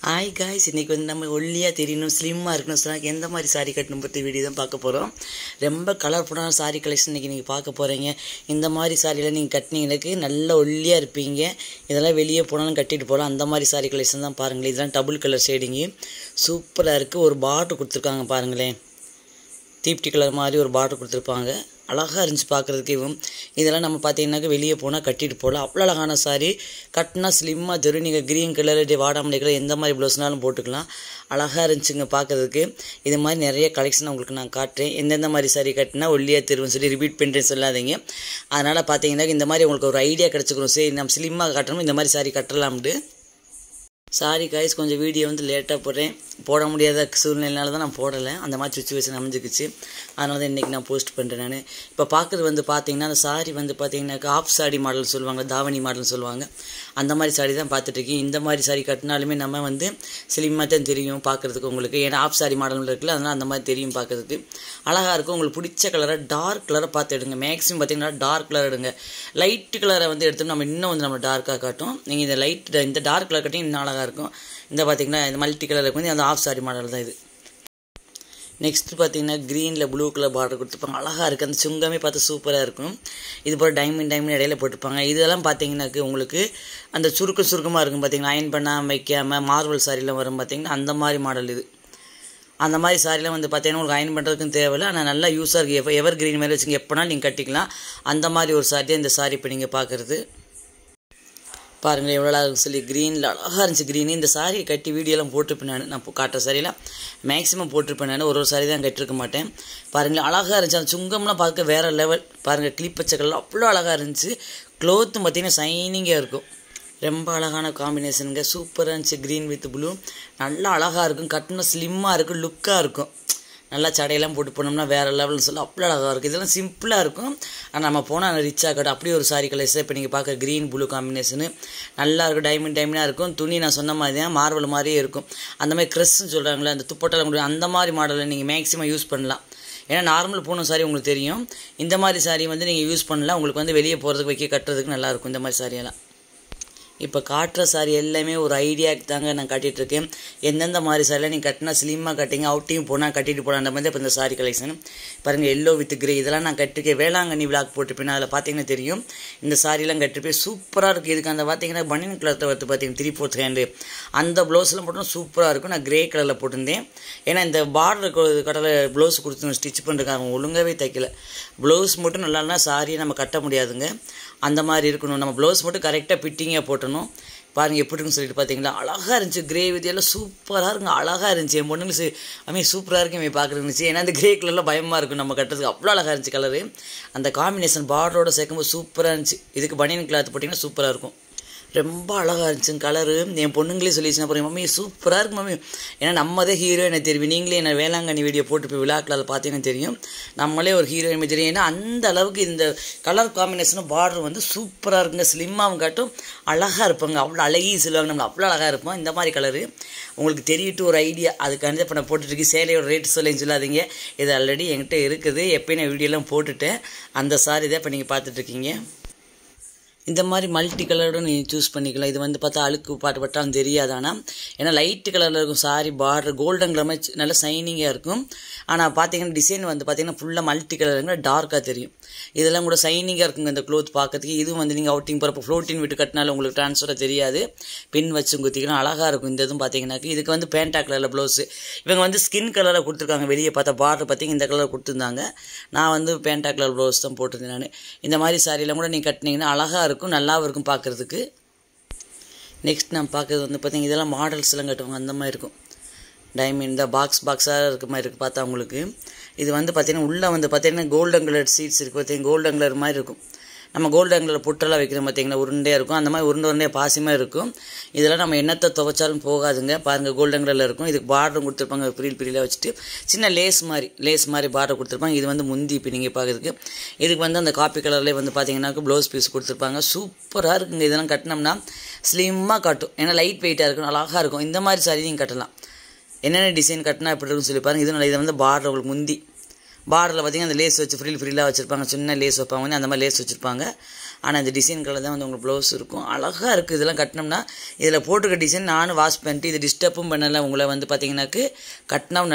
Hi guys, இன்றைக்கி வந்து நம்ம ஒல்லியாக தெரியணும், ஸ்லிம்மாக இருக்கணும் சொன்னால் எந்த மாதிரி சாரீ கட்டணும் பற்றி வீடியோ தான் பார்க்க போகிறோம். ரொம்ப கலர்ஃபுல்லான சாரீ கலெக்ஷன் இன்றைக்கி நீங்கள் பார்க்க போகிறீங்க. இந்த மாதிரி சாரீலாம் நீங்கள் கட்டினீங்களுக்கு நல்ல ஒல்லியாக இருப்பீங்க. இதெல்லாம் வெளியே போனாலும் கட்டிட்டு போகலாம். அந்த மாதிரி சாரீ கலெக்ஷன் தான் பாருங்களேன். இதெல்லாம் டபுள் கலர் ஷேடிங்கு சூப்பராக இருக்குது. ஒரு பார்டர் கொடுத்துருக்காங்க பாருங்களேன், தீப்டி கலர் மாதிரி ஒரு பார்டர் கொடுத்துருப்பாங்க. அழகாக இருந்துச்சு பார்க்குறதுக்கு. இதெல்லாம் நம்ம பார்த்தீங்கன்னாக்க வெளியே போனால் கட்டிட்டு போகலாம். அவ்வளோ அழகான சாரீ, கட்டினா ஸ்லிம்மாக தெரியும். நீங்கள் க்ரீன் கலர், வாடாமல்லி கலர் எந்த மாதிரி ப்ளவுஸ்னாலும் போட்டுக்கலாம். அழகாக இருந்துச்சுங்க பார்க்குறதுக்கு. இது மாதிரி நிறைய கலெக்ஷன் உங்களுக்கு நான் காட்டுறேன். எந்தெந்த மாதிரி சாரீ கட்டினா ஒல்லியாக தெரியும்னு சொல்லி ரிப்பீட் பண்ணுறேன்னு சொல்லாதீங்க. அதனால் பார்த்தீங்கன்னா இந்த மாதிரி உங்களுக்கு ஒரு ஐடியா கிடச்சிக்கிறோம். சரி, நம்ம ஸ்லிம்மாக கட்டணும், இந்த மாதிரி சாரீ கட்டலாம்ட்டு. சாரி காய்ஸ், கொஞ்சம் வீடியோ வந்து லேட்டாக போடுறேன். போட முடியாத சூழ்நிலைனால தான் நான் போடலை. அந்த மாதிரி சுச்சுவேஷன் அமைஞ்சிக்கிச்சு. அதனால தான் இன்றைக்கி நான் போஸ்ட் பண்ணுறேன். நான் இப்போ பார்க்குறது வந்து பார்த்தீங்கன்னா, அந்த சாரி வந்து பார்த்தீங்கன்னாக்கா ஆஃப் சாரி மாடல் சொல்லுவாங்க, தாவணி மாடல் சொல்லுவாங்க. அந்த மாதிரி சாரி தான் பார்த்துட்ருக்கேன். இந்த மாதிரி சாரி கட்டினாலுமே நம்ம வந்து ஸ்லிம்மாக தான் தெரியும் பார்க்குறதுக்கு உங்களுக்கு. ஏன்னா ஆஃப் சாரி மாடல் இருக்குல்ல, அதனால் அந்த மாதிரி தெரியும் பார்க்குறதுக்கு. அழகாக இருக்கும். உங்களுக்கு பிடிச்ச கலரை டார்க் கலரை பார்த்து எடுங்க. மேக்ஸிமம் பார்த்தீங்கன்னா டார்க் கலர் எடுங்க. லைட்டு கலரை வந்து எடுத்தோம்னா நம்ம இன்னும் வந்து நம்ம டார்க்காக காட்டும். நீங்கள் இந்த டார்க் கலர் கட்டிங் இன்னும் அழகாக இருக்கும். இந்த பார்த்தீங்கன்னா இந்த மல்டி கலருக்கு வந்து அந்த ஆஃப் சாரி மாடல் தான் இது. நெக்ஸ்ட்டு பார்த்தீங்கன்னா க்ரீனில் ப்ளூ கலர் பார்டர் கொடுத்துருப்பாங்க. அழகாக இருக்குது. அந்த சுங்கமே பார்த்து சூப்பராக இருக்கும். இது போல் டைமண்ட் இடையில போட்டுருப்பாங்க. இதெல்லாம் பார்த்தீங்கன்னாக்கு உங்களுக்கு அந்த சுருக்கமாக இருக்கும் பார்த்தீங்கன்னா, அயன் பண்ணாமல் வைக்காமல் மார்வல் சாரிலாம் வரும் பார்த்தீங்கன்னா, அந்த மாதிரி மாடல் இது. அந்த மாதிரி சாரிலாம் வந்து பார்த்தீங்கன்னா உங்களுக்கு அயன் பண்ணுறதுக்கும் தேவையில்லை. ஆனால் நல்லா யூஸாக இருக்குது. எவர் க்ரீன் மாதிரி வச்சுங்க, எப்போனாலும் நீங்கள் கட்டிக்கலாம். அந்த மாதிரி ஒரு சாரி தான் இந்த சாரி இப்போ நீங்கள் பார்க்குறது. பாருங்கள் எவ்வளோ அழகாக சொல்லி க்ரீனில் அழகாக இருந்துச்சு. க்ரீன் இந்த சாரியை கட்டி வீடியோலாம் போட்டிருப்பேன். நான் காட்டுற சாரியெல்லாம் மேக்ஸிமம் போட்டிருப்பேன். நான் ஒரு சாரி தான் கட்டிருக்க மாட்டேன். பாருங்கள் அழகாக இருந்துச்சு. அந்த சுங்கம்லாம் பார்க்க வேறு லெவல். பாருங்கள் கிளிப் பச்சைக்கெல்லாம் அவ்வளோ அழகாக இருந்துச்சு. க்ளோத்தும் பார்த்திங்கன்னா சைனிங்காக இருக்கும். ரொம்ப அழகான காம்பினேஷனுங்க. சூப்பராக இருந்துச்சு. க்ரீன் வித் ப்ளூ நல்லா அழகாக இருக்கும். கட்டினா ஸ்லிம்மாக இருக்கும், லுக்காக இருக்கும். நல்லா சடையெல்லாம் போட்டு போனோம்னா வேறு லெவல்னு சொல்லி அவ்வளோ அழகாக இருக்குது. இதெல்லாம் சிம்பிளாக இருக்கும். ஆனால் நம்ம போனால் ரிச்சாக கட்டும். அப்படியே ஒரு சாரி கலர்ஸை இப்போ நீங்கள் பார்க்க க்ரீன் ப்ளூ காம்பினேஷனு நல்லா இருக்கும். டைமண்டாக இருக்கும். துணி நான் சொன்ன மாதிரி தான் மார்வல் மாதிரியே இருக்கும். அந்த மாதிரி க்ரெஸ்ன்னு சொல்கிறாங்களே, அந்த துப்பட்டெல்லாம் முடியும், அந்த மாதிரி மாடலை நீங்கள் மேக்ஸிமம் யூஸ் பண்ணலாம். ஏன்னா நார்மல் போன சாரி உங்களுக்கு தெரியும். இந்த மாதிரி சாரி வந்து நீங்கள் யூஸ் பண்ணலாம். உங்களுக்கு வந்து வெளியே போகிறதுக்கு வைக்க கட்டுறதுக்கு நல்லாயிருக்கும் இந்த மாதிரி சாரியெல்லாம். இப்போ காட்டுற சாரி எல்லாமே ஒரு ஐடியாவுக்கு தாங்க நான் கட்டிகிட்ருக்கேன். எந்தெந்த மாதிரி சாரிலாம் நீங்கள் கட்டினா ஸ்லிம்மாக கட்டிங்க, அவுட்டிங் போனால் கட்டிட்டு போனால் அந்த மாதிரி இப்போ இந்த சாரி கலெக்ஷன் பாருங்கள். எல்லோ வித் கிரே இதெல்லாம் நான் கட்டிருக்கேன். வேளாங்கண்ணி விளாக் போட்டிருப்பேன். அதில் பார்த்தீங்கன்னா தெரியும். இந்த சாரிலாம் கட்டிருப்பேன். சூப்பராக இருக்குது. இதுக்கு அந்த பார்த்தீங்கன்னா பனியன் கலரில் வந்து பார்த்தீங்கன்னா 3/4 ஹேண்டு அந்த ப்ளவுஸ்லாம் போட்டோம் சூப்பராக இருக்கும். நான் கிரே கலரில் போட்டிருந்தேன். ஏன்னா இந்த பார்டர் கடலை ப்ளவுஸ் கொடுத்து ஸ்டிச் பண்ணுறதுக்காக ஒழுங்காகவே தைக்கல. ப்ளவுஸ் மட்டும் நல்லானா சாரியை நம்ம கட்ட முடியாதுங்க. அந்த மாதிரி இருக்கணும். நம்ம ப்ளவுஸ் மட்டும் கரெக்டாக ஃபிட்டிங்காக போட்டணும். பாருங்கள் எப்படி இருக்குன்னு சொல்லிட்டு பார்த்தீங்களா, அழகாக இருந்துச்சு. கிரே வித்தியெல்லாம் சூப்பராக இருக்குங்க. அழகாக இருந்துச்சு. என் பொண்ணுங்களுக்கு சூப்பராக இருக்கு பார்க்குறது இருந்துச்சு. ஏன்னா அந்த கிரே கலரில் பயமாக இருக்கும் நம்ம கட்டுறதுக்கு. அவ்வளோ அழகாக இருந்துச்சு கலரு. அந்த காம்பினேஷன் பார்டரோட சேர்க்கும்போது சூப்பராக இருந்துச்சு. இதுக்கு பனியன் கிளாத் போட்டிங்கன்னா சூப்பராக இருக்கும். ரொம்ப அழகாக இருந்துச்சுங்க கலரு. என் பொண்ணுங்களே சொல்லிச்சுன்னா அப்புறம் மம்மி சூப்பராக இருக்கு மம்மி. ஏன்னா நம்ம தான் ஹீரோயினை தெரியும். நீங்களே என்ன வேளாங்கண்ணி வீடியோ போட்டு போய் விழாக்களில் பார்த்தீங்கன்னா தெரியும். நம்மளே ஒரு ஹீரோயின் தெரியும். ஏன்னா அந்த அளவுக்கு இந்த கலர் காம்பினேஷனும் பார்டர் வந்து சூப்பராக இருக்குங்க. ஸ்லிம்மாகவும் காட்டும், அழகாக இருப்பாங்க. அவ்வளோ அழகியும் சொல்லுவாங்க. நம்ம அவ்வளோ அழகாக இருப்போம். இந்த மாதிரி கலரு உங்களுக்கு தெரியிட்டு ஒரு ஐடியா. அதுக்காண்டி இப்போ நான் போட்டுட்ருக்கு. சேலையோட ரேட்டு சொல்லின்னு சொல்லாதீங்க. இது ஆல்ரெடி என்கிட்ட இருக்குது. எப்போயும் நான் வீடியோலாம் போட்டுட்டேன். அந்த சாரி தான் இப்போ நீங்கள் பார்த்துட்ருக்கீங்க. இந்த மாதிரி மல்டி கலரோட நீங்கள் சூஸ் பண்ணிக்கலாம். இது வந்து பார்த்தா அழுக்கு பட்டாலும் தெரியாது. ஆனால் ஏன்னா லைட்டு கலரில் இருக்கும் சாரி. பார்டர் கோல்டன் கலர் மாதிரி நல்லா சைனிங்காக இருக்கும். ஆனால் பார்த்தீங்கன்னா டிசைன் வந்து பார்த்தீங்கன்னா ஃபுல்லாக மல்டி கலருங்க, டார்க்காக தெரியும். இதெல்லாம் கூட சைனிங்காக இருக்குங்க இந்த க்ளோத் பார்க்கறதுக்கு. இதுவும் வந்து நீங்கள் அவுட்டிங் போகிறப்போ ஃப்ளோட்டின் விட்டு கட்டினாலும் உங்களுக்கு ட்ரான்ஸ்ஃபராக தெரியாது. பின் வச்சு குத்திக்கணும், அழகாக இருக்கும். இந்த இதுவும் பார்த்தீங்கன்னாக்கி இதுக்கு வந்து பேண்டா கலரில் ப்ளவுஸு. இவங்க வந்து ஸ்கின் கலரில் கொடுத்துருக்காங்க. வெளியே பார்த்தா பார்டர் பார்த்தீங்கன்னா இந்த கலர் கொடுத்துருந்தாங்க. நான் வந்து பேண்டா கலர் ப்ளவுஸ் தான் போட்டிருந்தேன் நான். இந்த மாதிரி சாரியெல்லாம் கூட நீங்கள் கட்டினீங்கன்னா அழகாக இருக்கும், நல்லாவும் இருக்கும் பார்க்குறதுக்கு. நெக்ஸ்ட் நான் பார்க்குறது வந்து பார்த்தீங்கன்னா இதெல்லாம் மாடல்ஸ்லாம் கட்டுவாங்க. அந்த மாதிரி இருக்கும். டைமண்ட் இந்த பாக்ஸாக இருக்க மாதிரி இருக்குது பார்த்தா உங்களுக்கு. இது வந்து பார்த்தீங்கன்னா உள்ளே வந்து பார்த்தீங்கன்னா கோல்டன் கலர் சீட்ஸ் இருக்குது பார்த்தீங்கன்னா. கோல்டன் கலர் மாதிரி இருக்கும். நம்ம கோல்டன் கலர் புட்டெல்லாம் வைக்கிறோம் பார்த்தீங்கன்னா, உருண்டையாக இருக்கும். அந்த மாதிரி உருண்டையாக பாசிமாக இருக்கும். இதெல்லாம் நம்ம எண்ணத்தை துவைச்சாலும் போகாதுங்க. பாருங்கள் கோல்டன் கலரில் இருக்கும். இதுக்கு பார்டரும் கொடுத்துருப்பாங்க. பிரியில் வச்சுட்டு சின்ன லேஸ் மாதிரி பார்டர் கொடுத்துருப்பாங்க. இது வந்து முந்தி இப்போ நீங்கள் பார்க்குறதுக்கு. இதுக்கு வந்து அந்த காப்பி கலர்லேயே வந்து பார்த்தீங்கன்னாக்க ப்ளவுஸ் பீஸ் கொடுத்துருப்பாங்க. சூப்பராக இருக்குங்க. இதெல்லாம் கட்டினோம்னா ஸ்லிம்மாக காட்டும். ஏன்னா லைட் வெயிட்டாக இருக்கும், அழகாக இருக்கும். இந்த மாதிரி சாரி நீங்கள் கட்டலாம். என்னென்ன டிசைன் கட்டினா எப்படி இருக்குன்னு சொல்லி பாருங்கள். இது நல்லா. இதை வந்து பார்டர் உங்களுக்கு முந்தி பார்டரில் பார்த்திங்கன்னா அந்த லேஸ் வச்சு ஃப்ரீலாக வச்சுருப்பாங்க. சின்ன லேஸ் வைப்பாங்க, அந்த மாதிரி லேஸ் வச்சுருப்பாங்க. ஆனால் இந்த டிசைன் கலர் தான் வந்து உங்களுக்கு ப்ளவுஸ் இருக்கும். அழகாக இருக்குது. இதெல்லாம் கட்டினோம்னா இதில் போட்டிருக்க டிசைன் நானும் வாஷ் பண்ணிட்டு இது டிஸ்டர்பும் பண்ணலை. உங்களை வந்து பார்த்தீங்கன்னாக்கு கட்டினாவும்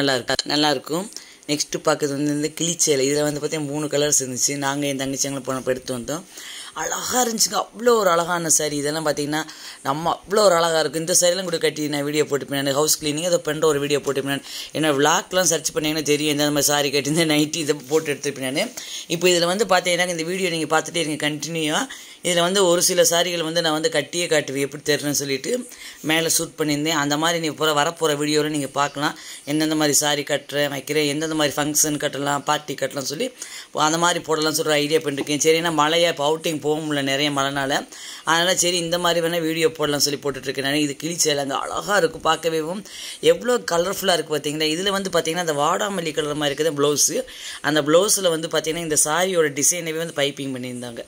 நல்லாயிருக்கும். நெக்ஸ்ட்டு பார்க்குறது வந்து இந்த கிளிச்சேலை. இதில் வந்து பார்த்தீங்கன்னா 3 கலர்ஸ் இருந்துச்சு. நாங்கள் என் தங்கச்சிங்களை போனப்போ எடுத்து வந்தோம். அழகாக இருந்துச்சுங்க. அவ்வளோ ஒரு அழகான சாரி. இதெல்லாம் பார்த்தீங்கன்னா நம்ம அவ்வளோ ஒரு அழகாக இருக்கும். இந்த சாரிலாம் கூட கட்டி நான் வீடியோ போட்டுப்பேன். ஹவுஸ் கிளீனிங் அதை பண்ணுற ஒரு வீடியோ போட்டுப்பேன். ஏன்னா விளாக்லாம் சர்ச் பண்ணிங்கன்னா தெரியும் எந்த மாதிரி சாரி கட்டி இந்த நைட்டி இதை போட்டு எடுத்துருப்பேன் நான். இப்போ இதில் வந்து பார்த்தீங்கன்னா இந்த வீடியோ நீங்கள் பார்த்துட்டே இருங்க கண்டினியூவாக. இதில் வந்து ஒரு சில சாரிகள் வந்து நான் வந்து கட்டியே காட்டுவேன் எப்படி தெரியுன்னு சொல்லிட்டு மேலே ஷூட் பண்ணியிருந்தேன். அந்த மாதிரி நீ வரப்போகிற வீடியோவில் நீங்கள் பார்க்கலாம். எந்தெந்த மாதிரி சாரி கட்டுறேன் வைக்கிறேன், எந்தெந்த மாதிரி ஃபங்க்ஷன் கட்டலாம், பார்ட்டி கட்டலாம் சொல்லி அந்த மாதிரி போடலாம் சொல்கிற ஐடியா பண்ணிருக்கேன். சரி, ஏன்னா மழையாக இப்போ அவுட்டிங் போக முடியல நிறைய மழைனால. அதனால் சரி இந்த மாதிரி வேணால் வீடியோ போடலாம் சொல்லி போட்டுட்ருக்கேன் நான். இது கிழிச்சேலை அங்கே அழகாக இருக்கும் பார்க்கவே. எவ்வளோ கலர்ஃபுல்லாக இருக்குது பார்த்தீங்களா. இதில் வந்து பார்த்தீங்கன்னா அந்த வாடாமல்லி கலர் மாதிரி இருக்குது ப்ளவுஸு. அந்த ப்ளவுஸில் வந்து பார்த்தீங்கன்னா இந்த சாரியோட டிசைனவே வந்து பைப்பிங் பண்ணியிருந்தாங்க,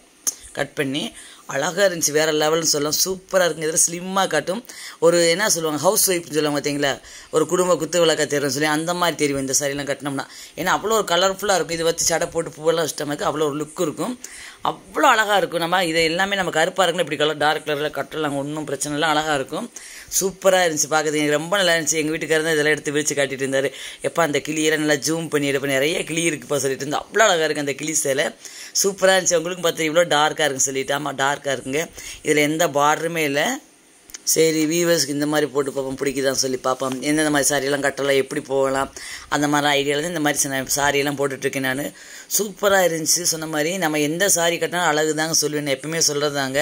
கட் பண்ணி அழகாக இருந்துச்சு. வேறு லெவல்னு சொல்லலாம். சூப்பராக இருக்குங்க. இதில் ஸ்லிம்மாக காட்டும். ஒரு என்ன சொல்லுவாங்க, ஹவுஸ் ஒய்ஃப்னு சொல்லுவாங்க பார்த்தீங்களா, ஒரு குடும்ப குத்து விளக்கா தெரியும் சொல்லி அந்த மாதிரி தெரியும் இந்த சாரிலாம் கட்டினோம்னா. ஏன்னா அவ்வளோ ஒரு கலர்ஃபுல்லாக இருக்கும். இது வச்சு சடை போட்டு பூவெல்லாம் வச்சிட்டோம்னாக்க அவ்வளோ ஒரு லுக் இருக்கும். அவ்வளோ அழகாக இருக்கும். நம்ம இதை எல்லாமே நம்ம கருப்பாக இருக்குன்னு இப்படி கலர் டார்க் கலரில் கட்டலாம், ஒன்றும் பிரச்சனை இல்லை, அழகாக இருக்கும். சூப்பராக இருந்துச்சு பார்க்குறது. எனக்கு ரொம்ப நல்லா இருந்துச்சு. எங்கள் வீட்டுக்காரர் தான் இதெல்லாம் எடுத்து விரிச்சு காட்டிட்டு இருந்தார். எப்போ அந்த கிளியெல்லாம் நல்லா ஜூம் பண்ணி எடுப்பேன், நிறைய கிளி இருக்குப்பா சொல்லிட்டு இருந்தால் அவ்வளோ அழகாக இருக்குது அந்த கிளி சேலை. சூப்பராக இருந்துச்சு. உங்களுக்கு பார்த்து இவ்வளோ டார்க்காக இருக்குன்னு சொல்லிட்டு. ஆமாம், டார்க்காக இருக்குங்க. இதில் எந்த பார்டருமே இல்லை. சரி, வீவர்ஸ்க்கு இந்த மாதிரி போட்டு பார்ப்போம், பிடிக்குதான்னு சொல்லி பார்ப்போம். எந்தெந்த மாதிரி சாரியெல்லாம் கட்டலாம், எப்படி போகலாம், அந்த மாதிரி ஐடியாவில் தான் இந்த மாதிரி சாரியெல்லாம் போட்டுட்ருக்கேன் நான். சூப்பராக இருந்துச்சு. சொன்ன மாதிரி நம்ம எந்த சாரி கட்டினாலும் அழகு தாங்க சொல்லுவேன், எப்பவுமே சொல்கிறதாங்க.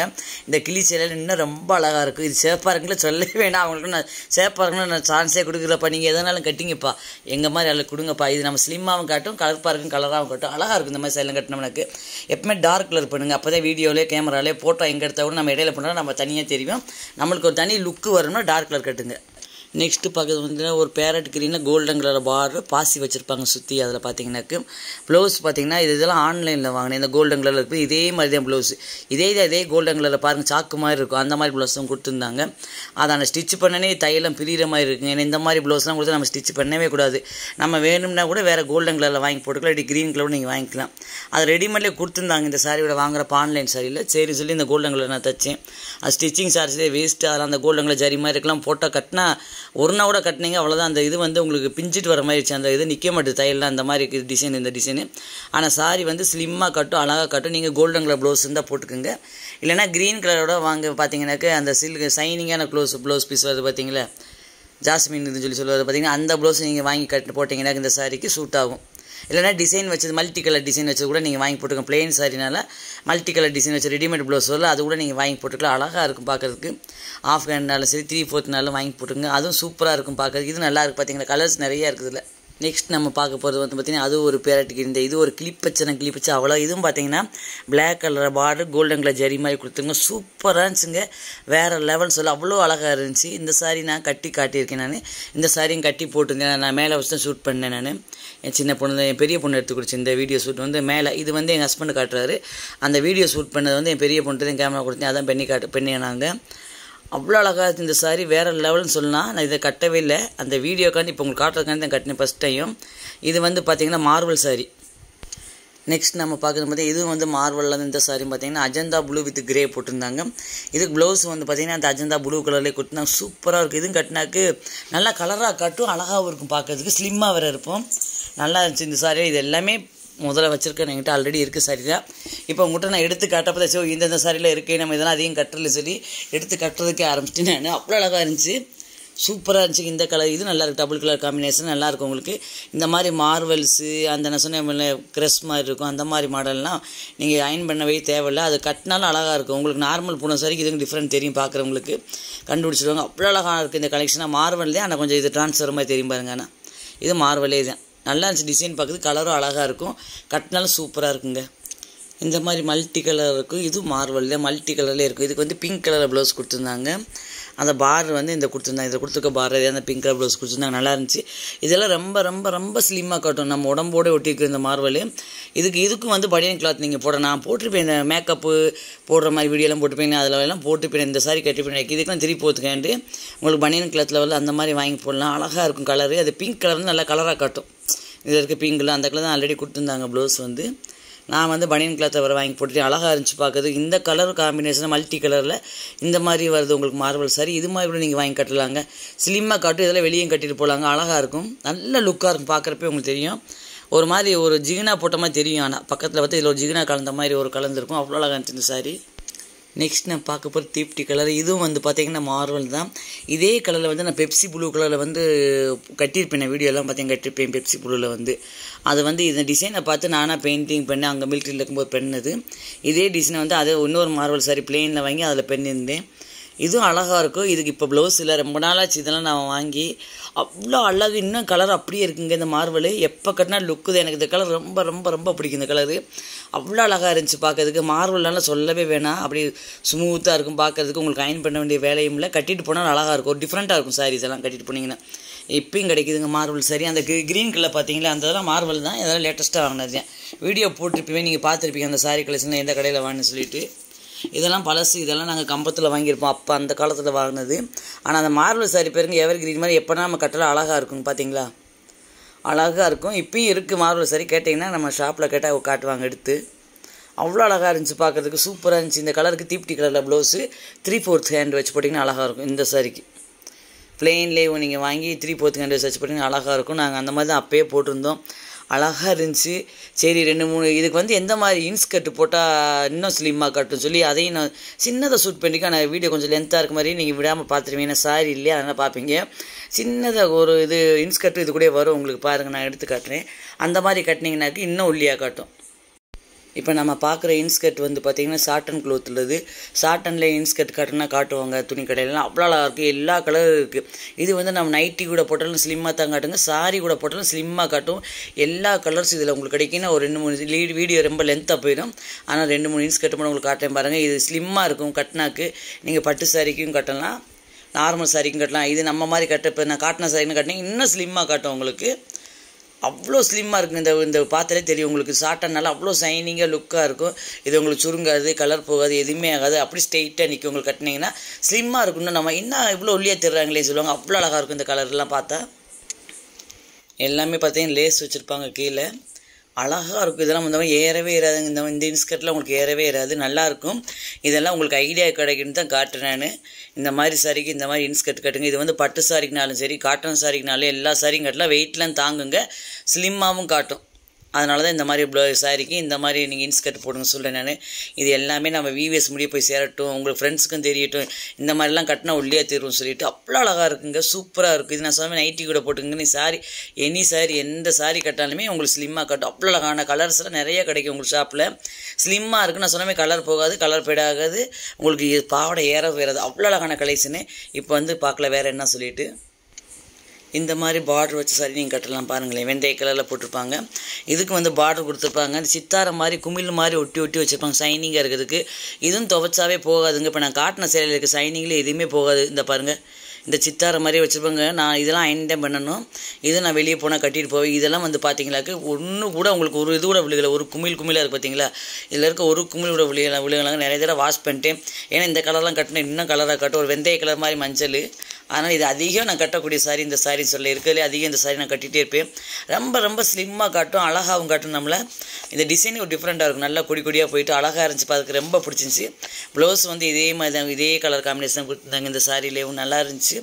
இந்த கிளி சேலையில் இன்னும் ரொம்ப அழகாக இருக்கும். இது சேப்பாக இருக்குல்ல சொல்லவே வேணாம். அவங்களுக்கு நான் சேப்பாக இருக்குன்னு நான் சான்ஸே கொடுக்குறப்பா. நீங்கள் எதனாலும் கட்டிங்கப்பா, எங்கள் மாதிரி அழகு கொடுங்கப்பா. இது நம்ம ஸ்லிம்மாகவும் காட்டும், கலர்ப்பாக இருக்கும், கலராகவும் காட்டும், அழகாக இருக்கும். இந்த மாதிரி சேலை கட்டினோம்னாக்கு எப்பவுமே டார்க் கலர் பண்ணுங்கள். அப்போ தான் வீடியோவிலே கேமராலே ஃபோட்டோ எங்கே எடுத்தால் கூட நம்ம இடையில பண்ணால் நம்ம தனியாக தெரியும். நம்மளுக்கு ஒரு தனி லுக்கு வரணும்னா டார்க் கலர் கட்டுங்க. நெக்ஸ்ட்டு பார்க்குறது வந்து ஒரு பேரட் கிரீனில் கோல்டன் கலர் பார்டர் பாசி வச்சுருப்பாங்க சுற்றி. அதில் பார்த்தீங்கன்னாக்கு ப்ளவுஸ் பார்த்தீங்கன்னா இதெல்லாம் ஆன்லைனில் வாங்கினேன். இந்த கோல்டன் கலரில் இருக்குது. இதே மாதிரி தான் ப்ளவுஸ். இதே கோல்டன் கலரில் பாருங்கள், சாக்கு மாதிரி இருக்கும். அந்த மாதிரி ப்ளவுஸும் கொடுத்துருந்தாங்க. அதை நான் ஸ்டிச் பண்ணனே தையெல்லாம் பிரிகிற மாதிரி இருக்குங்க. ஏன்னா இந்த மாதிரி ப்ளவுஸ்லாம் கொடுத்து நம்ம ஸ்டிச் பண்ணவே கூடாது. நம்ம வேணும்னா கூட வேறு கோல்டன் கலரில் வாங்கி போட்டுக்கலாம், இப்படி க்ரீன் கலர் நீங்கள் வாங்கிக்கலாம். அது ரெடிமேட்லேயே கொடுத்துருந்தாங்க இந்த சாரியோட வாங்குறப்ப ஆன்லைன் சாரியில். சரி சொல்லி இந்த கோல்டன் கலர் நான் தைச்சேன். அது ஸ்டிச்சிங் சார்ஜே வேஸ்ட்டு. அதெல்லாம் அந்த கோல்டன் கலர் ஜரி மாதிரி இருக்கலாம் போட்டால் கட்டினா ஒரு நாள் கூட கட்டினீங்க அவ்வளோதான். அந்த இது வந்து உங்களுக்கு பிஞ்சிட்டு வர மாதிரி அந்த இது நிற்க மாட்டேது தையல்லாம். அந்த மாதிரி இருக்குது டிசைன், இந்த டிசைனு. ஆனால் சாரி வந்து ஸ்லிம்மாக கட்டும், அழகாக கட்டும். நீங்கள் கோல்டன் கலர் ப்ளவுஸ் இருந்தால் போட்டுக்கோங்க. இல்லைனா க்ரீன் கலரோட வாங்க பார்த்தீங்கன்னாக்க அந்த சில்க் சைனிங்கான ப்ளவுஸ் பீஸ் வருது பார்த்தீங்களா, ஜாஸ்மின் இதுன்னு சொல்லி சொல்லுவது பார்த்தீங்கன்னா, அந்த ப்ளவுஸ் நீங்கள் வாங்கி போட்டிங்கன்னா இந்த சாரிக்கு சூட் ஆகும். இல்லைனா டிசைன் வச்சது மல்டி கலர் டிசைன் வச்சது கூட நீங்கள் வாங்கி போட்டுக்கோங்க. பிளெயின் சாரினால மல்டி கலர் டிசைன் வச்சு ரெடிமேட் ப்ளவுஸ் வரல, அது கூட நீங்கள் வாங்கி போட்டுக்கலாம். அழகாக இருக்கும் பார்க்குறதுக்கு. ஆஃப் ஹேண்ட்னாலும் சரி 3/4 வாங்கி போட்டுங்க. அதுவும் சூப்பராக இருக்கும் பார்க்குறதுக்கு. இது நல்லா இருக்குது பார்த்தீங்களா, கலர்ஸ் நிறையா இருக்குது இதில். நெக்ஸ்ட் நம்ம பார்க்க போகிறது வந்து பார்த்திங்கன்னா அது ஒரு பேரட்டுக்கு இந்த இது ஒரு கிளிப்பச்சை அவ்வளோ. இதுவும் பார்த்தீங்கன்னா black colour border golden colour zari மாதிரி கொடுத்துருங்க. சூப்பராக இருந்துச்சுங்க. வேறு லெவல் சொல்ல அவ்வளோ அழகாக இருந்துச்சு. இந்த சாரீ நான் கட்டி காட்டியிருக்கேன். நான் இந்த சாரியும் கட்டி போட்டிருந்தேன். நான் மேலே வச்சு தான் ஷூட் பண்ணேன். நான் என் சின்ன பொண்ணு என் பெரிய பொண்ணு எடுத்து கொடுத்து இந்த வீடியோ ஷூட் வந்து மேலே இது வந்து எங்கள் ஹஸ்பண்ட் காட்டுறாரு. அந்த வீடியோ ஷூட் பண்ணது வந்து என் பெரிய பொண்ணு தான் கேமரா கொடுத்தேன். அதான் பண்ணினாங்க. அவ்வளோ அழகாக இருக்குது இந்த சாரி, வேறு லெவல்னு சொல்லலாம். நான் இதை கட்டவே இல்லை, அந்த வீடியோக்காண்டி இப்போ உங்களுக்கு காட்டுறதுக்காண்டி தான் கட்டினேன் ஃபஸ்ட் டைம். இது வந்து பார்த்திங்கன்னா மார்வல் சாரி. நெக்ஸ்ட் நம்ம பார்க்குறது பார்த்திங்கன்னா இதுவும் வந்து மார்வலில் இந்த சாரி பார்த்திங்கன்னா அஜந்தா ப்ளூ வித் கிரே போட்டிருந்தாங்க. இதுக்கு ப்ளவுஸ் வந்து பார்த்திங்கன்னா அந்த அஜந்தா ப்ளூ கலர்லேயே கொடுத்துருந்தாங்க. சூப்பராக இருக்குது. இதுவும் கட்டினாக்கு நல்லா கலராக காட்டும், அழகாகவும் இருக்கும் பார்க்குறதுக்கு, ஸ்லிம்மாக வேறு இருக்கும். நல்லா இருந்துச்சு இந்த சாரி. இது எல்லாமே முதல்ல வச்சுருக்கேன், என்கிட்ட ஆல்ரெடி இருக்குது சாரி தான். இப்போ உங்கள்கிட்ட நான் எடுத்து காட்டப்போ தான் இந்த சாரியில் இருக்குது, நம்ம இதெல்லாம் அதையும் கட்டுறதுல சொல்லி எடுத்து கட்டுறதுக்கே ஆரம்பிச்சிட்டு நான். அவ்வளோ அழகாக இருந்துச்சு, சூப்பராக இருந்துச்சு. இந்த கலர் இது நல்லாயிருக்கு, டபுள் கலர் காம்பினேஷன் நல்லாயிருக்கும். உங்களுக்கு இந்த மாதிரி மார்வல்ஸு அந்த நான் சொன்ன க்ரெஸ் மாதிரி இருக்கும், அந்த மாதிரி மாடல்லாம் நீங்கள் அயன் பண்ணவே தேவையில்லை. அது கட்டினாலும் அழகாக இருக்கும். உங்களுக்கு நார்மல் பூனை சாரிக்கு இதுக்கு டிஃப்ரெண்ட் தெரியும், பார்க்குறவங்களுக்கு கண்டுபிடிச்சிடுவாங்க. அவ்வளோ அழகாக இருக்குது இந்த கலெக்ஷனாக. மார்வல் தான், ஆனால் கொஞ்சம் இது ட்ரான்ஸ்ஃபர் மாதிரி தெரியும் பாருங்க. ஆனால் இது மார்வலே தான். நல்லா இருந்துச்சு டிசைன் பார்க்குறது, கலரும் அழகாக இருக்கும், கட்டினாலும் சூப்பராக இருக்குங்க. இந்த மாதிரி மல்டி கலர் இருக்கும். இது மார்வலில் மல்டி கலர்லேயே இருக்கும். இதுக்கு வந்து பிங்க் கலர் ப்ளவுஸ் கொடுத்துருந்தாங்க. அந்த பார்டர் வந்து இந்த கொடுத்துருந்தாங்க, இதில் கொடுத்துருக்க பார்டர் அந்த பிங்க் கலர் ப்ளவுஸ் கொடுத்துருந்தாங்க. நல்லா இருந்துச்சு. இதெல்லாம் ரொம்ப ரொம்ப ரொம்ப ஸ்லிம்மாக காட்டும், நம்ம உடம்போடு ஒட்டிருக்கு இந்த மார்வல். இதுக்கும் வந்து பனியன் கிளாத் நீங்கள் போட நான் போட்டிருப்பேன். இந்த மேக்கப்பு போடுற மாதிரி வீடியோலாம் போட்டுப்பேன், அதில் எல்லாம் போட்டுப்பேன். இந்த சாரி கட்டிப்பேன். இதுக்கெல்லாம் திருப்பி போத்துக்காண்டு உங்களுக்கு பனியன் கிளாத் லெவலில் அந்த மாதிரி வாங்கி போடலாம். அழகாக இருக்கும் கலரு. அது பிங்க் கலர் வந்து நல்லா கலராக காட்டும். இதில் இருக்க பிங்கில் அந்த கலர் தான் ஆல்ரெடி கொடுத்துருந்தாங்க ப்ளவுஸ் வந்து. நான் வந்து பனியன் கிளாத்தை வர வாங்கி போட்டுட்டு அழகாக இருந்துச்சு பார்க்குறது. இந்த கலர் காம்பினேஷன் மல்டி கலரில் இந்த மாதிரி வருது உங்களுக்கு மார்வல் சாரி. இது மாதிரி கூட நீங்கள் வாங்கி கட்டலாங்க. ஸ்லிம்மாக காட்டும், இதெல்லாம் வெளியும் கட்டிட்டு போகலாங்க. அழகாக இருக்கும், நல்ல லுக்காக இருக்கும். பார்க்குறப்பே உங்களுக்கு தெரியும், ஒரு மாதிரி ஒரு ஜிகினா போட்ட மாதிரி தெரியும். ஆனால் பக்கத்தில் பார்த்து இதில் ஒரு ஜிகினா கலந்த மாதிரி ஒரு கலந்துருக்கும். அவ்வளோ அழகாக இருந்துச்சு இந்த சாரி. நெக்ஸ்ட் நான் பார்க்க போகிற தீப்டி கலர். இதுவும் வந்து பார்த்திங்கன்னா மார்வல் தான். இதே கலரில் வந்து நான் பெப்சி ப்ளூ கலரில் வந்து கட்டியிருப்பேன். நான் வீடியோலாம் பார்த்தீங்கன்னா கட்டியிருப்பேன் பெப்சி ப்ளூவில் வந்து. அது வந்து இந்த டிசைனை பார்த்து நானாக பெயிண்டிங் பண்ணேன். அங்கே மிலிட்ரியில் இருக்கும்போது பெண்ணது இதே டிசைனை வந்து அது இன்னொரு மார்வல் சாரி பிளெயினில் வாங்கி அதில் பெண்ணிருந்தேன். இதுவும் அழகாக இருக்கும். இதுக்கு இப்போ ப்ளவுஸ் இல்லை, ரொம்ப நாளாச்சு இதெல்லாம் நான் வாங்கி. அவ்வளோ அழகு, இன்னும் கலர் அப்படியே இருக்குங்க இந்த மார்வல். எப்போ கட்டினா லுக்குது. எனக்கு இந்த கலர் ரொம்ப ரொம்ப ரொம்ப பிடிக்கும். இந்த கலரு அவ்வளோ அழகாக இருந்துச்சு பார்க்கறதுக்கு. மார்வல்லாம் சொல்லவே வேணாம், அப்படி ஸ்மூத்தாக இருக்கும் பார்க்கறதுக்கு. உங்களுக்கு அயன் பண்ண வேண்டிய வேலையும் இல்லை. கட்டிட்டு போனால் அழகாக இருக்கும், ஒரு டிஃப்ரெண்ட்டாக இருக்கும் சாரீஸ் எல்லாம் கட்டிட்டு போனீங்கன்னா. இப்பயும் கிடைக்குதுங்க மார்வல் சாரி. அந்த க்ரீன் கலர் பார்த்தீங்களா, அந்த இதெல்லாம் மார்வல் தான். இதெல்லாம் லேட்டஸ்ட்டாக வாங்கினது. வீடியோ போட்டிருப்பீங்க, நீங்கள் பார்த்துருப்பீங்க அந்த சாரீ கலெக்ஷனில் எந்த கடையில் வாங்கினு சொல்லிட்டு. இதெல்லாம் பழசு, இதெல்லாம் நாங்கள் கம்பத்தில் வாங்கியிருப்போம் அப்போ அந்த காலத்தில் வாங்கினது. ஆனால் அந்த மார்வல் சாரி பேருங்க எவர் கிரீன் மாதிரி எப்போனா நம்ம கட்டலாம் அழகாக இருக்கும். பார்த்தீங்களா, அழகாக இருக்கும். இப்பயும் இருக்குது மார்வல் சாரி. கேட்டிங்கன்னா நம்ம ஷாப்பில் கேட்டால் காட்டுவாங்க எடுத்து. அவ்வளோ அழகாக இருந்துச்சு பார்க்குறதுக்கு, சூப்பராக இருந்துச்சு. இந்த கலருக்கு தீப்டி கலரில் ப்ளவுஸு 3/4 ஹேண்ட் வச்சு போட்டிங்கன்னா அழகாக இருக்கும். இந்த சாரிக்கு ப்ளெயின்லேயே நீங்கள் வாங்கி 3/4 ஹேண்ட் வச்சு போட்டிங்கன்னா அழகாக இருக்கும். நாங்கள் அந்த மாதிரி தான் அப்போயே போட்டிருந்தோம். அழகாக இருந்துச்சு. சரி 2-3 இதுக்கு வந்து எந்த மாதிரி இன்ஸ்கர்ட் போட்டால் இன்னும் ஸ்லிம்மாக கட்டும் சொல்லி அதையும் நான் சின்னதாக ஷூட் பண்ணிக்க. நான் வீடியோ கொஞ்சம் லென்த்தாக இருக்க மாதிரி நீங்கள் விடாமல் பார்த்துருவீங்க. சாரி இல்லையா, அதனால் பார்ப்பீங்க. சின்னதாக ஒரு இது இன்ஸ்கர்ட் இது கூட வரும் உங்களுக்கு. பாருங்கள், நான் எடுத்து காட்டுறேன். அந்த மாதிரி கட்டினீங்கன்னாக்கு இன்னும் ஒல்லியாக காட்டும். இப்போ நம்ம பார்க்குற இன்ஸ்கர்ட் வந்து பார்த்திங்கன்னா சாட்டன் க்ளோத் உள்ளது. சாட்டனில் இன்ஸ்கர்ட் காட்டுனா காட்டுவாங்க துணி கடையிலலாம். அவ்வளோ அழகாக இருக்குது, எல்லா கலரும் இருக்குது. இது வந்து நம்ம நைட்டி கூட போட்டாலும் ஸ்லிம்மாக தான் காட்டுங்க, சாரி கூட போட்டாலும் ஸ்லிம்மாக காட்டும். எல்லா கலர்ஸ் இதில் உங்களுக்கு கிடைக்குன்னா ஒரு 2-3 வீடியோ ரொம்ப லென்த்தாக போயிடும். ஆனால் 2-3 இன்ஸ்கர்ட் மட்டும் உங்களுக்கு காட்டுறேன் பாருங்கள். இது ஸ்லிம்மாக இருக்கும் கட்டினாக்கு. நீங்கள் பட்டு சாரிக்கும் கட்டலாம், நார்மல் சாரிக்கும் கட்டலாம். இது நம்ம மாதிரி கட்ட இப்போ நான் காட்டின சாரின்னு கட்டினீங்க இன்னும் ஸ்லிம்மாக காட்டும் உங்களுக்கு. அவ்வளோ ஸ்லிம்மாக இருக்கும். இந்த பார்த்தாலே தெரியும் உங்களுக்கு. சாட்டனால அவ்வளோ ஷைனிங்காக லுக்காக இருக்கும். இது உங்களுக்கு சுருங்காது, கலர் போகாது, எதுவுமே ஆகாது. அப்படி ஸ்ட்ரெயிட்டாக நிற்கும். உங்களுக்கு கட்டினீங்கன்னா ஸ்லிம்மாக இருக்குன்னு நம்ம இன்னும் இவ்வளோ ஒல்லியாக தெரிறாங்களே சொல்லுவாங்க. அவ்வளோ அழகாக இருக்கும் இந்த கலர்லாம் பார்த்தா. எல்லாமே பார்த்தீங்கன்னா லேஸ் வச்சுருப்பாங்க கீழே, அழகாக இருக்கும். இதெல்லாம் வந்து ஏறவே ஏறாதுங்க. இந்த இன்ஸ்கர்ட்லாம் உங்களுக்கு ஏறவே ஏறாது, நல்லாயிருக்கும். இதெல்லாம் உங்களுக்கு ஐடியா கிடைக்குன்னு தான் காட்டுறேன் நான். இந்த மாதிரி சாரிக்கு இந்த மாதிரி இன்ஸ்கர்ட் கட்டுங்க. இது வந்து பட்டு சாரிக்குனாலும் சரி, காட்டன் சாரிக்குனாலும் எல்லா சாரியும் கட்டலாம். வெயிட்லாம் தாங்குங்க, ஸ்லிம்மாகவும் காட்டும். அதனால தான் இந்த மாதிரி சாரிக்கு இந்த மாதிரி நீங்கள் இன்ஸ்கர்ட் போடுங்க சொல்கிறேன் நான். இது எல்லாமே நம்ம விவிஎஸ் முடிய போய் சேரட்டும், உங்களுக்கு ஃப்ரெண்ட்ஸுக்கும் தெரியட்டும். இந்த மாதிரிலாம் கட்டினா ஒல்லியாக தீரும்னு சொல்லிட்டு அவ்வளோ அழகாக இருக்குங்க, சூப்பராக இருக்குது. இது நான் சொன்னேன் நைட்டி கூட போட்டுங்க. நீ சாரி எனி சாரி எந்த சாரி கட்டாலுமே உங்களுக்கு ஸ்லிம்மாக கட்டும். அவ்வளோ அழகான கலர்ஸ்லாம் நிறைய கிடைக்கும் உங்களுக்கு ஷாப்பில். ஸ்லிம்மாக இருக்குது நான் சொன்னமே, கலர் போகாது, கலர் ஃபேடாகாது, உங்களுக்கு பாவடை ஏற வேறாது. அவ்வளோ அழகான கலெக்ஷனு. இப்போ வந்து பார்க்கல வேறு என்ன சொல்லிட்டு. இந்த மாதிரி பார்டர் வச்சு சாரி நீங்கள் கட்டலாம். பாருங்களேன், வெந்தய கலரில் போட்டிருப்பாங்க. இதுக்கு வந்து பார்டர் கொடுத்துருப்பாங்க. சித்தாரை மாதிரி குமிழ் மாதிரி ஒட்டி ஒட்டி வச்சுருப்பாங்க ஷைனிங்காக இருக்கிறதுக்கு. இதுவும் துவைச்சாவே போகாதுங்க. இப்போ நான் காட்டின சேலையில் இருக்க ஷைனிங்கில் எதுவுமே போகாது. இந்த பாருங்கள், இந்த சித்தாரை மாதிரி வச்சுருப்பாங்க. நான் இதெல்லாம் அயன் தான் பண்ணணும். இது நான் வெளியே போனால் கட்டிட்டு போவேன். இதெல்லாம் வந்து பார்த்தீங்களாக்கு ஒன்று கூட உங்களுக்கு ஒரு இது கூட விழுகலை. ஒரு குமிழாக இருக்குது பார்த்தீங்களா, இதில் இருக்க ஒரு குமிழ் கூட விழுகலாங்க. நிறைய தடவை வாஷ் பண்ணிட்டேன். ஏன்னா இந்த கலர்லாம் கட்டினா இன்னும் கலராக காட்டும். ஒரு வெந்தய கலர் மாதிரி மஞ்சள். அதனால் இது அதிகம் நான் கட்டக்கூடிய சாரி இந்த சாரி சொல்ல இருக்கிறதுலே அதிகம் இந்த சாரி நான் கட்டிகிட்டே இருப்பேன். ரொம்ப ரொம்ப ஸ்லிம்மாக காட்டும், அழகாகவும் காட்டும். நம்மளை இந்த டிசைன் ஒரு டிஃப்ரெண்ட்டாக இருக்கும். நல்லா கொடி கொடியாக போயிட்டு அழகாக இருந்துச்சு, பார்த்துக்கு ரொம்ப பிடிச்சிருந்துச்சி. ப்ளவுஸ் வந்து இதே மாதிரி தான், இதே கலர் காம்பினேஷன் கொடுத்துருந்தாங்க இந்த சாரிலேயும், நல்லா இருந்துச்சு,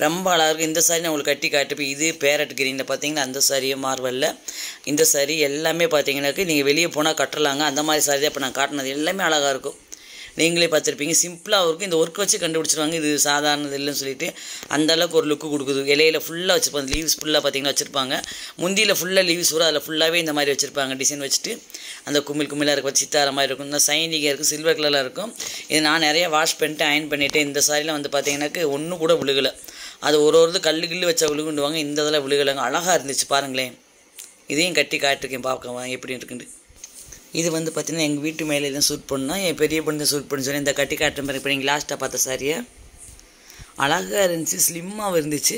ரொம்ப அழகாக இருக்கும். இந்த சாரி நான் உங்களுக்கு கட்டி காட்டுப்பேன். இது பேரட் கிரீனில் பார்த்தீங்கன்னா அந்த சாரியும் மார்வலில். இந்த சாரி எல்லாமே பார்த்தீங்கன்னாக்கு நீங்கள் வெளியே போனால் கட்டலாங்க. அந்த மாதிரி சாரி தான் இப்போ நான் காட்டினது. எல்லாமே அழகாக இருக்கும், நீங்களே பார்த்துருப்பீங்க. சிம்பிளாக இருக்கும். இந்த ஒர்க் வச்சு கண்டுபிடிச்சிருவாங்க இது சாதாரணது இல்லைன்னு சொல்லிட்டு. அந்தளவுக்கு ஒரு லுக்கு கொடுக்குது. இலையில் ஃபுல்லாக வச்சுருப்பாங்க, லீவ்ஸ் ஃபுல்லாக பார்த்தீங்கன்னா வச்சுருப்பாங்க. முந்தியில் ஃபுல்லாக லீவ்ஸ் வரும், அதில் ஃபுல்லாகவே இந்த மாதிரி வச்சுருப்பாங்க டிசைன் வச்சுட்டு. அந்த குமிழாக இருக்கும், சித்தார மாதிரி இருக்கும், இந்த சைனிங்காக இருக்கும், சில்வர் கலரில் இருக்கும். இது நான் நிறையா வாஷ் பண்ணிட்டு அயன் பண்ணிவிட்டு. இந்த சாரியில் வந்து பார்த்தீங்கன்னாக்கு ஒன்றும் கூட விழுகலை. அது ஒரு கல்லு வச்சா விழுகுண்டுவாங்க. இந்த இதில் விழுகலைங்க, அழகாக இருந்துச்சு பாருங்களேன். இதையும் கட்டி காட்டிருக்கேன், பார்க்க எப்படி இருக்குன்னு. இது வந்து பார்த்திங்கன்னா எங்கள் வீட்டு மேலே தான் ஷூட் பண்ணோம். என் பெரிய பொண்ணு ஷூட் பண்ணி சொல்லி இந்த கட்டி காட்டுற மாதிரி. இப்போ நீங்கள் லாஸ்ட்டாக பார்த்த சாரியை அழகாக இருந்துச்சு, ஸ்லிம்மாகவும் இருந்துச்சு,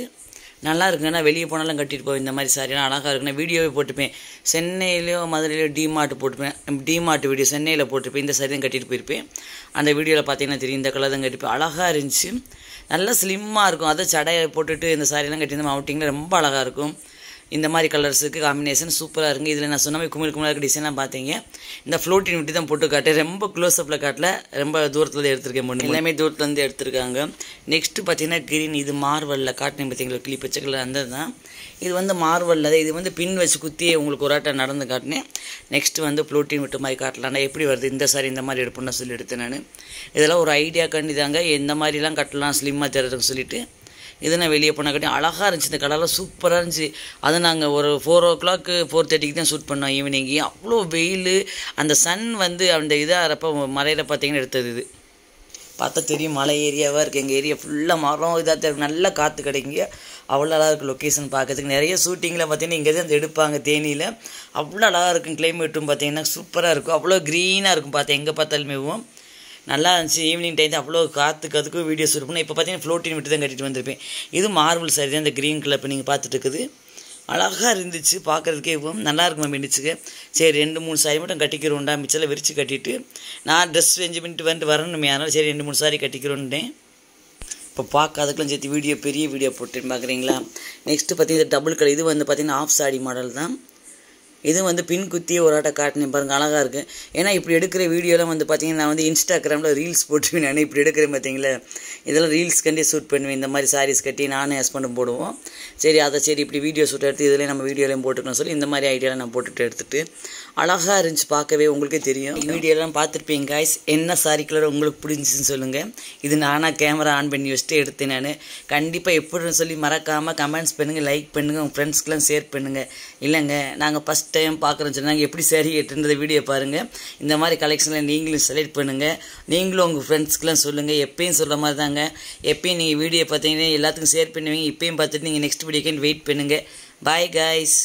நல்லா இருக்குங்க. நான் வெளியே போனாலும் கட்டிட்டு போவேன். இந்த மாதிரி சாரியெல்லாம் அழகாக இருக்குண்ணா. வீடியோவே போட்டுப்பேன். சென்னையிலையோ மதுரையிலையோ டிமார்ட் போட்டுப்பேன். டிமார்ட் வீடியோ சென்னையில் போட்டுருப்பேன். இந்த சாரி தான் கட்டிட்டு போயிருப்பேன். அந்த வீடியோவில் பார்த்தீங்கன்னா தெரியும், இந்த கலர் தான் கட்டிப்பேன். அழகாக இருந்துச்சு, நல்லா ஸ்லிம்மாக இருக்கும். அதை சடையை போட்டுட்டு இந்த சாரியெல்லாம் கட்டியிருந்தோம் அவுட்டிங்கில் ரொம்ப அழகாக இருக்கும். இந்த மாதிரி கலர்ஸுக்கு காம்பினேஷன் சூப்பராக இருக்குது. இதில் நான் சொன்ன மாதிரி குமிழ் குமிழாக டிசைன்லாம் பார்த்தீங்க. இந்த ஃப்ளோட்டின் விட்டு தான் போட்டு காட்டு, ரொம்ப க்ளோஸ்அப்பில் காட்டல, ரொம்ப தூரத்தில் எடுத்திருக்கேன் பொண்ணு, எல்லாமே தூரத்துலேருந்து எடுத்திருக்காங்க. நெக்ஸ்ட்டு பார்த்தீங்கன்னா க்ரீன், இது மார்வலில் காட்டினேன் பார்த்தீங்களா, கிளி பச்சை கலர் அந்த தான். இது வந்து மார்வலில் தான், இது வந்து பின் வச்சு குத்தியே உங்களுக்கு ஒரு ஆட்டம் நடந்து காட்டினேன். நெக்ஸ்ட்டு வந்து ஃப்ளோட்டின் விட்டு மாதிரி காட்டலாம்னா எப்படி வருது இந்த சாரி இந்த மாதிரி எடுப்போம்னு சொல்லி எடுத்தேன் நான். இதெல்லாம் ஒரு ஐடியா கண்டி தாங்க, எந்த மாதிரிலாம் கட்டலாம் ஸ்லிம்மாக தர்றதுன்னு சொல்லிட்டு இது நான் வெளியே போனால் கட்டி அழகாக இருந்துச்சு. இந்த கலர்லாம் சூப்பராக இருந்துச்சு. அது நாங்கள் ஒரு 4 o'clock 4:30 தான் ஷூட் பண்ணோம் ஈவினிங். அவ்வளோ வெயில், அந்த சன் வந்து அந்த இதாகிறப்ப மலையில் பார்த்தீங்கன்னா எடுத்தது. இது பார்த்தா தெரியும் மலை ஏரியாவாக இருக்குது. எங்கள் ஏரியா ஃபுல்லாக மரம் இதாக நல்லா காற்று கிடைக்குங்க. அவ்வளோ அழகாக இருக்குது லொக்கேஷன் பார்க்கறதுக்கு. நிறைய ஷூட்டிங்கில் பார்த்தீங்கன்னா இங்கே தான் எடுப்பாங்க தேனியில். அவ்வளோ அழகாக இருக்கும். கிளைமேட்டும் பார்த்தீங்கன்னா சூப்பராக இருக்கும். அவ்வளோ க்ரீனாக இருக்கும் பார்த்தா எங்கே பார்த்தாலுமேவும் நல்லா இருந்துச்சு. ஈவினிங் டைம் அவ்வளோ காற்றுக்கு அதுக்கும் வீடியோ ஷூட் பண்ணேன். இப்போ பார்த்தீங்கன்னா ஃப்ளோட்டின் விட்டு தான் கட்டிட்டு வந்திருப்பேன். இது மார்வல் சாரி தான், இந்த க்ரீன் கலர் இப்போ நீங்கள் பார்த்துட்டு இருக்குது. அழகாக இருந்துச்சு பார்க்குறதுக்கே. இப்போ நல்லாயிருக்கும் நம்ம இருந்துச்சுங்க. சரி 2-3 சாரி மட்டும் கட்டிக்கிறோம்டா, மிச்சத்தில் விரித்து கட்டிட்டு நான் ட்ரெஸ் சேஞ்ச் பண்ணிட்டு வரணுமே, அதனால் சரி 2-3 சாரி கட்டிக்கிறோன்ட்டேன். இப்போ பார்க்காதக்கெல்லாம் சேர்த்து வீடியோ பெரிய வீடியோ போட்டேன்னு பார்க்குறீங்களா. நெக்ஸ்ட்டு பார்த்தீங்கன்னா டபுள் கலர், இது வந்து பார்த்தீங்கன்னா ஆஃப் சாரி மாடல் தான். இது வந்து பின் குத்தியே ஒரு ஆட்டை காட்டினேன் பாருங்கள், அழகாக இருக்குது. ஏன்னா இப்படி எடுக்கிற வீடியோலாம் வந்து பார்த்தீங்கன்னா நான் வந்து இன்ஸ்டாகிராமில் ரீல்ஸ் போட்டுருவேன். நான் இப்படி எடுக்கிறேன் பார்த்தீங்களா, இதெல்லாம் ரீல்ஸ் கண்டே ஷூட் பண்ணுவேன். இந்த மாதிரி சாரீஸ் கட்டி நானும் ஹஸ்பண்டும் போடுவோம். சரி அதை சரி இப்படி வீடியோ ஷூட் எடுத்து இதில் நம்ம வீடியோலையும் போட்டுக்கணும் சொல்லி இந்த மாதிரி ஐடியாவில் நான் போட்டுட்டு எடுத்துகிட்டு அழகாக இருந்துச்சு பார்க்கவே. உங்களுக்கே தெரியும் வீடியோலாம் பார்த்துருப்பீங்க காய்ஸ். என்ன சாரி கலர் உங்களுக்கு பிடிச்சின்னு சொல்லுங்கள். இது நானாக கேமரா ஆன் பண்ணி வச்சுட்டு எடுத்தேன் நான். கண்டிப்பாக எப்படின்னு சொல்லி மறக்காமல் கமெண்ட்ஸ் பண்ணுங்கள், லைக் பண்ணுங்கள், உங்கள் ஃப்ரெண்ட்ஸ்க்கெலாம் ஷேர் பண்ணுங்கள். இல்லைங்க நாங்கள் ஃபஸ்ட் டைம் பார்க்குறோன்னு சொன்னாங்க எப்படி சாரி எட்டுன்றத வீடியோ பாருங்கள். இந்த மாதிரி கலெக்ஷனில் நீங்களும் செலக்ட் பண்ணுங்கள். நீங்களும் உங்கள் ஃப்ரெண்ட்ஸ்க்கெலாம் சொல்லுங்கள். எப்பயும் சொல்கிற மாதிரி தாங்க, எப்பயும் நீங்கள் வீடியோ பார்த்தீங்கன்னா எல்லாத்துக்கும் ஷேர் பண்ணுவீங்க. இப்பயும் பார்த்துட்டு நீங்கள் நெக்ஸ்ட் வீடியோக்கு வெயிட் பண்ணுங்கள். Bye guys.